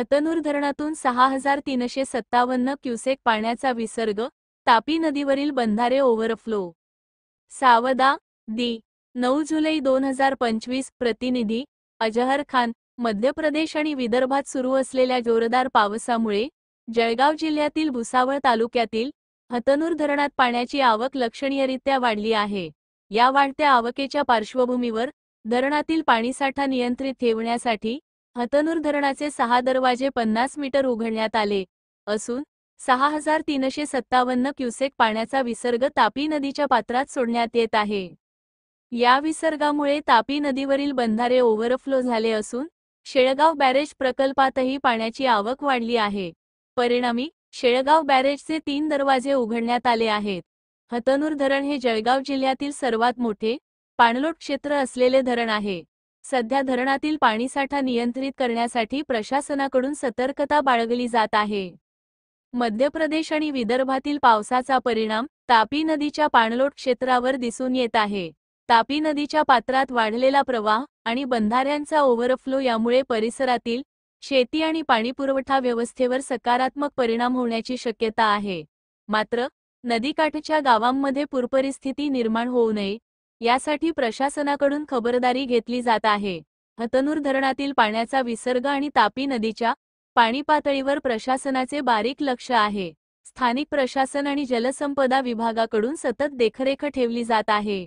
हतनूर धरणातून 6,357 क्युसेक पाण्याचा विसर्ग, तापी नदीवरील बंधारे ओव्हरफ्लो. सावदा, दि. 9 जुलै 2025. प्रतिनिधी, अजहर खान. मध्य प्रदेश आणि विदर्भात सुरू असलेल्या जोरदार पावसामुळे जळगाव जिल्ह्यातील भुसावळ तालुक्यातील हतनूर धरणात पाण्याची आवक लक्षणीयरित्या वाढली आहे. या वाढत्या आवकेच्या पार्श्वभूमीवर धरणातील पाणीसाठा नियंत्रित ठेवण्यासाठी हतनूर धरणाचे 6 दरवाजे 50 मीटर उघडण्यात आले असून 6,357 क्युसेक पाण्याचा विसर्ग तापी नदीच्या पात्रात सोडण्यात येत आहे. या विसर्गामुळे तापी नदीवरील बंधारे ओव्हरफ्लो झाले असून शेळगाव बॅरेज प्रकल्पातही पाण्याची आवक वाढली आहे. परिणामी शेळगाव बॅरेजचे 3 दरवाजे उघडण्यात आले आहेत. हतनूर धरण हे जळगाव जिल्ह्यातील सर्वात मोठे पाणलोट क्षेत्र असलेले धरण आहे. सध्या धरणातील पाणीसाठा नियंत्रित करण्यासाठी प्रशासनाकडून सतर्कता बाळगली जात आहे. मध्य प्रदेश आणि विदर्भातील पावसाचा परिणाम तापी नदीच्या पाणलोट क्षेत्रावर दिसून येत आहे. तापी नदीच्या पात्रात वाढलेला प्रवाह आणि बंधाऱ्यांचा ओव्हरफ्लो यामुळे परिसरातील शेती आणि पाणीपुरवठा व्यवस्थेवर सकारात्मक परिणाम होण्याची शक्यता आहे. मात्र नदीकाठच्या गावांमध्ये पूरपरिस्थिती निर्माण होऊ नये यासाठी प्रशासनाकडून खबरदारी घेतली जात आहे. हतनूर धरणातील पाण्याचा विसर्ग आणि तापी नदीच्या पाणी पातळीवर प्रशासनाचे बारीक लक्ष आहे. स्थानिक प्रशासन आणि जलसंपदा विभागाकडून सतत देखरेख ठेवली जात आहे.